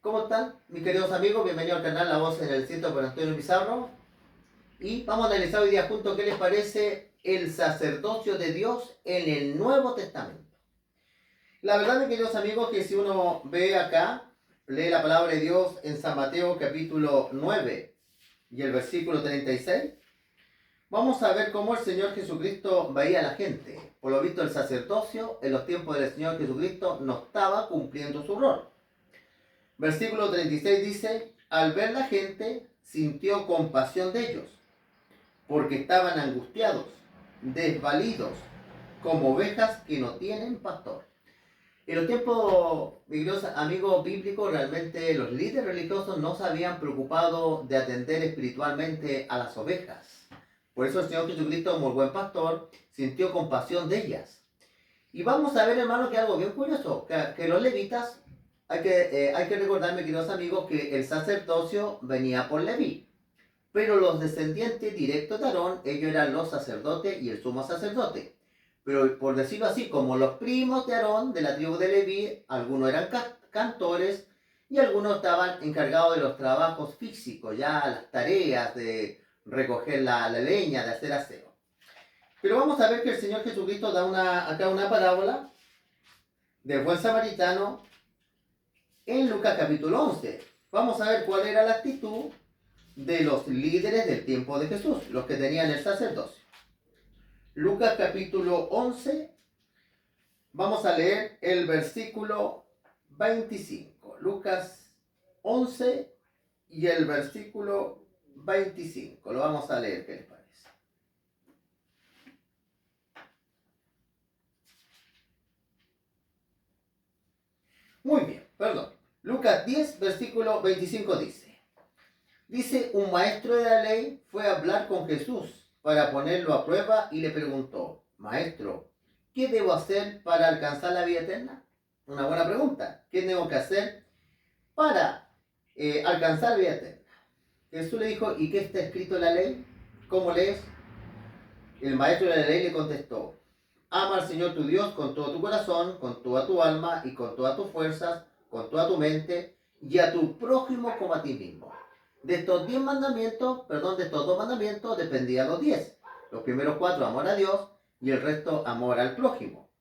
¿Cómo están, mis queridos amigos? Bienvenidos al canal La Voz en el Cielo por Antonio Pizarro. Y vamos a analizar hoy día juntos qué les parece el sacerdocio de Dios en el Nuevo Testamento. La verdad, mis queridos amigos, que si uno ve acá, lee la palabra de Dios en San Mateo capítulo 9 y el versículo 36, vamos a ver cómo el Señor Jesucristo veía a la gente. Por lo visto, el sacerdocio en los tiempos del Señor Jesucristo no estaba cumpliendo su rol. Versículo 36 dice: al ver la gente, sintió compasión de ellos, porque estaban angustiados, desvalidos, como ovejas que no tienen pastor. En los tiempos, mis amigos bíblicos, realmente los líderes religiosos no se habían preocupado de atender espiritualmente a las ovejas. Por eso el Señor Jesucristo, como el buen pastor, sintió compasión de ellas. Y vamos a ver, hermano, que algo bien curioso, que los levitas, hay que recordar, mis queridos amigos, que el sacerdocio venía por Leví. Pero los descendientes directos de Aarón, ellos eran los sacerdotes y el sumo sacerdote. Pero por decirlo así, como los primos de Aarón, de la tribu de Leví, algunos eran cantores y algunos estaban encargados de los trabajos físicos, ya las tareas de recoger la leña, de hacer aseo. Pero vamos a ver que el Señor Jesucristo da acá una parábola del buen samaritano en Lucas capítulo 11. Vamos a ver cuál era la actitud de los líderes del tiempo de Jesús, los que tenían el sacerdocio. Lucas capítulo 11, vamos a leer el versículo 25. Lucas 11 y el versículo 25. Lo vamos a leer, ¿qué les parece? Muy bien, perdón. Lucas 10, versículo 25 dice, un maestro de la ley fue a hablar con Jesús para ponerlo a prueba y le preguntó: Maestro, ¿qué debo hacer para alcanzar la vida eterna? Una buena pregunta. ¿Qué tengo que hacer para alcanzar la vida eterna? Jesús le dijo: ¿y qué está escrito en la ley? ¿Cómo lees? El maestro de la ley le contestó: ama al Señor tu Dios con todo tu corazón, con toda tu alma y con todas tus fuerzas, con toda tu mente, y a tu prójimo como a ti mismo. De estos 10 mandamientos, de estos 2 mandamientos dependían los 10. Los primeros 4, amor a Dios, y el resto, amor al prójimo.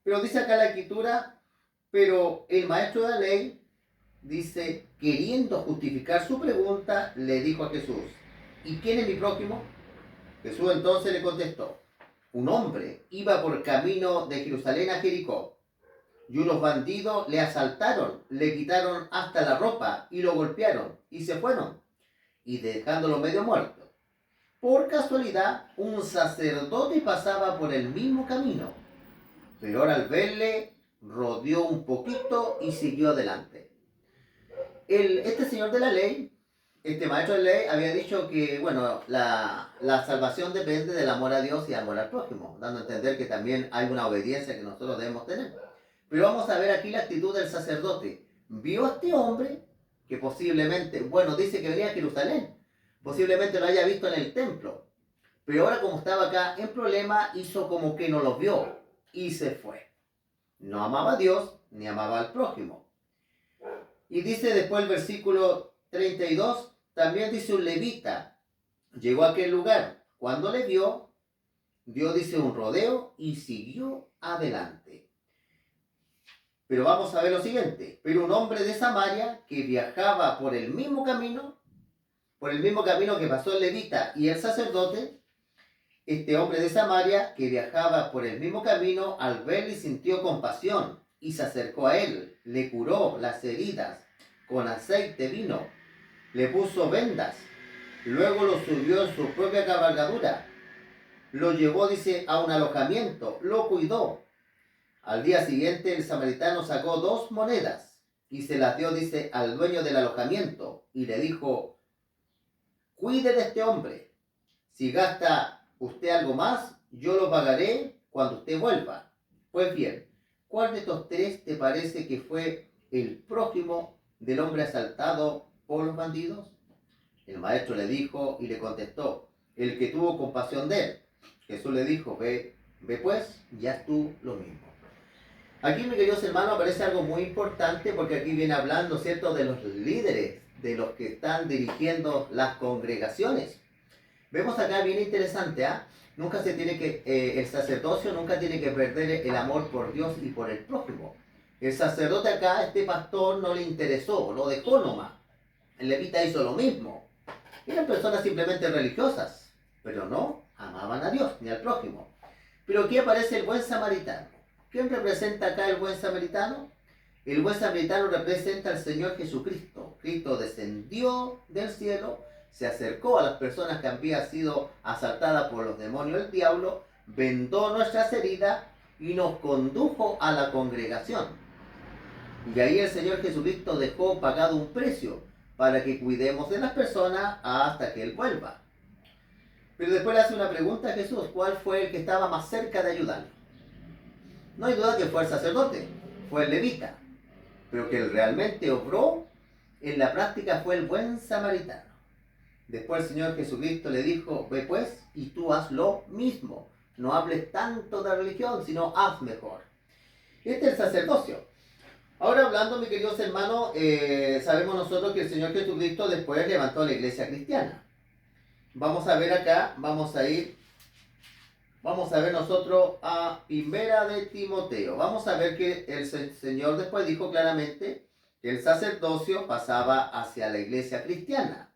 Pero dice acá la escritura, pero el maestro de la ley, dice, queriendo justificar su pregunta, le dijo a Jesús: ¿y quién es mi prójimo? Jesús entonces le contestó: un hombre iba por camino de Jerusalén a Jericó, y unos bandidos le asaltaron, le quitaron hasta la ropa y lo golpearon y se fueron, y dejándolo medio muerto. Por casualidad, un sacerdote pasaba por el mismo camino, pero ahora al verle, rodeó un poquito y siguió adelante. Este señor de la ley, este maestro de ley, había dicho que, bueno, la salvación depende del amor a Dios y amor al prójimo, dando a entender que también hay una obediencia que nosotros debemos tener. Pero vamos a ver aquí la actitud del sacerdote. Vio a este hombre que posiblemente, bueno, dice que venía a Jerusalén, posiblemente lo haya visto en el templo, pero ahora como estaba acá en problema, hizo como que no lo vio y se fue. No amaba a Dios ni amaba al prójimo. Y dice después el versículo 32, también dice un levita, llegó a aquel lugar, cuando le vio, dio, dice, un rodeo y siguió adelante. Pero vamos a ver lo siguiente, pero un hombre de Samaria que viajaba por el mismo camino que pasó el levita y el sacerdote, este hombre de Samaria que viajaba por el mismo camino, al verle sintió compasión y se acercó a él, le curó las heridas, con aceite vino, le puso vendas, luego lo subió en su propia cabalgadura, lo llevó, dice, a un alojamiento, lo cuidó. Al día siguiente el samaritano sacó 2 monedas y se las dio, dice, al dueño del alojamiento y le dijo: cuide de este hombre, si gasta usted algo más, yo lo pagaré cuando usted vuelva. Pues bien, ¿cuál de estos 3 te parece que fue el prójimo del hombre asaltado por los bandidos? El maestro le dijo y le contestó: el que tuvo compasión de él. Jesús le dijo: ve pues, ya tú lo mismo. Aquí, mis queridos hermanos, aparece algo muy importante porque aquí viene hablando, ¿cierto?, de los líderes, de los que están dirigiendo las congregaciones. Vemos acá bien interesante, ¿ah? Nunca se tiene que, el sacerdocio nunca tiene que perder el amor por Dios y por el prójimo. El sacerdote acá, este pastor, no le interesó, lo dejó nomás. El levita hizo lo mismo. Eran personas simplemente religiosas, pero no amaban a Dios ni al prójimo. Pero aquí aparece el buen samaritano. ¿Quién representa acá el buen samaritano? El buen samaritano representa al Señor Jesucristo. Cristo descendió del cielo, se acercó a las personas que habían sido asaltadas por los demonios del diablo, vendó nuestras heridas y nos condujo a la congregación. Y ahí el Señor Jesucristo dejó pagado un precio para que cuidemos de las personas hasta que Él vuelva. Pero después le hace una pregunta a Jesús: ¿cuál fue el que estaba más cerca de ayudarlo? No hay duda que fue el sacerdote, fue el levita, pero que él realmente obró en la práctica fue el buen samaritano. Después el Señor Jesucristo le dijo: ve pues y tú haz lo mismo. No hables tanto de religión, sino haz mejor. Este es el sacerdocio. Ahora hablando, mis queridos hermanos, sabemos nosotros que el Señor Jesucristo después levantó la iglesia cristiana. Vamos a ver acá, vamos a ver nosotros a Primera de Timoteo. Vamos a ver que el Señor después dijo claramente que el sacerdocio pasaba hacia la iglesia cristiana.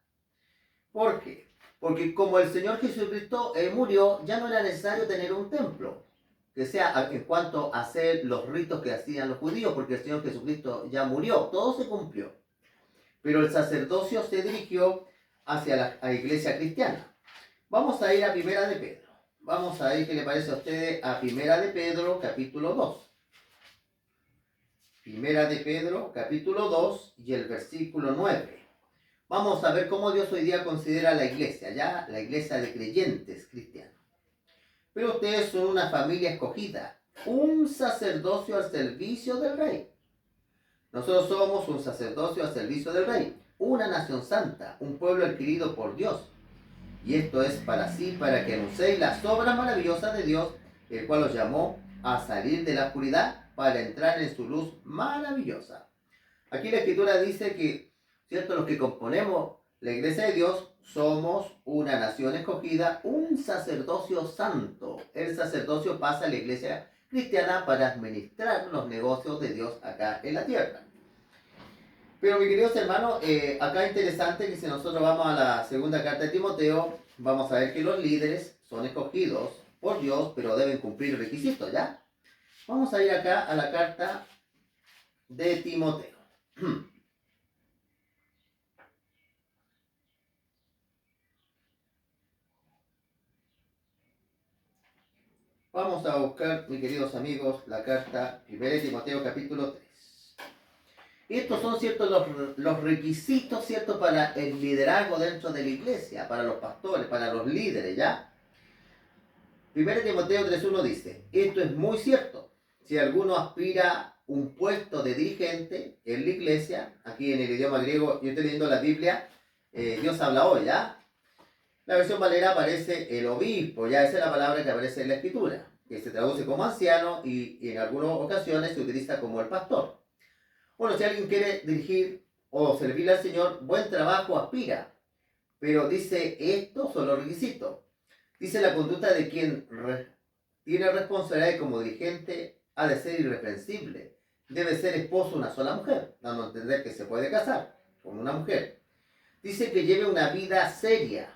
¿Por qué? Porque como el Señor Jesucristo murió, ya no era necesario tener un templo, que sea en cuanto a hacer los ritos que hacían los judíos, porque el Señor Jesucristo ya murió, todo se cumplió. Pero el sacerdocio se dirigió hacia la iglesia cristiana. Vamos a ir a Primera de Pedro. Vamos a ir, ¿qué le parece a ustedes? A Primera de Pedro, capítulo 2. Primera de Pedro, capítulo 2 y el versículo 9. Vamos a ver cómo Dios hoy día considera a la iglesia, ya la iglesia de creyentes cristianos. Pero ustedes son una familia escogida, un sacerdocio al servicio del Rey. Nosotros somos un sacerdocio al servicio del Rey, una nación santa, un pueblo adquirido por Dios. Y esto es para que anunciéis las obras maravillosas de Dios, el cual os llamó a salir de la oscuridad para entrar en su luz maravillosa. Aquí la Escritura dice que, ¿cierto?, los que componemos la iglesia de Dios somos una nación escogida, un sacerdocio santo. El sacerdocio pasa a la iglesia cristiana para administrar los negocios de Dios acá en la tierra. Pero, mis queridos hermanos, acá es interesante que si nosotros vamos a la segunda carta de Timoteo, vamos a ver que los líderes son escogidos por Dios, pero deben cumplir requisitos, ¿ya? Vamos a ir acá a la carta de Timoteo. Vamos a buscar, mis queridos amigos, la carta 1 de Timoteo capítulo 3. Estos son, ¿cierto?, los requisitos, ¿cierto?, para el liderazgo dentro de la iglesia, para los pastores, para los líderes, ¿ya? 1 Timoteo 3.1 dice: esto es muy cierto. Si alguno aspira a un puesto de dirigente en la iglesia, aquí en el idioma griego, yo estoy leyendo la Biblia, Dios habla hoy, ¿ya? La versión Valera aparece el obispo, ya esa es la palabra que aparece en la escritura, que se traduce como anciano y en algunas ocasiones se utiliza como el pastor. Bueno, si alguien quiere dirigir o servirle al Señor, buen trabajo aspira. Pero dice, estos son los requisitos. Dice, la conducta de quien tiene responsabilidad como dirigente ha de ser irreprensible. Debe ser esposo de una sola mujer, dando a entender que se puede casar con una mujer. Dice que lleve una vida seria,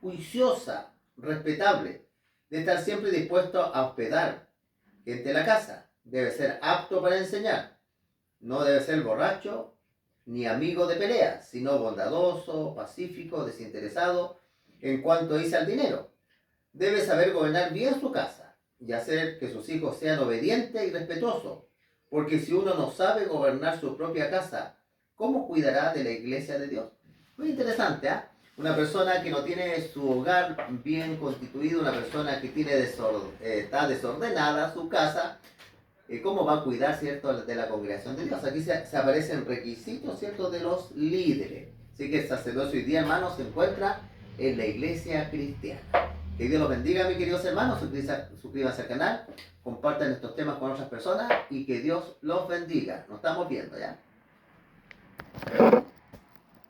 juiciosa, respetable, de estar siempre dispuesto a hospedar gente en la casa. Debe ser apto para enseñar. No debe ser borracho ni amigo de peleas, sino bondadoso, pacífico, desinteresado en cuanto dice al dinero. Debe saber gobernar bien su casa y hacer que sus hijos sean obedientes y respetuosos, porque si uno no sabe gobernar su propia casa, ¿cómo cuidará de la iglesia de Dios? Muy interesante, ¿eh? Una persona que no tiene su hogar bien constituido, una persona que está desordenada su casa, ¿cómo va a cuidar, cierto, de la congregación de Dios? Aquí se aparecen requisitos, cierto, de los líderes. Así que el sacerdocio hoy día, hermanos, se encuentra en la iglesia cristiana. Que Dios los bendiga, mis queridos hermanos. Suscríbanse al canal, compartan estos temas con otras personas y que Dios los bendiga. Nos estamos viendo ya.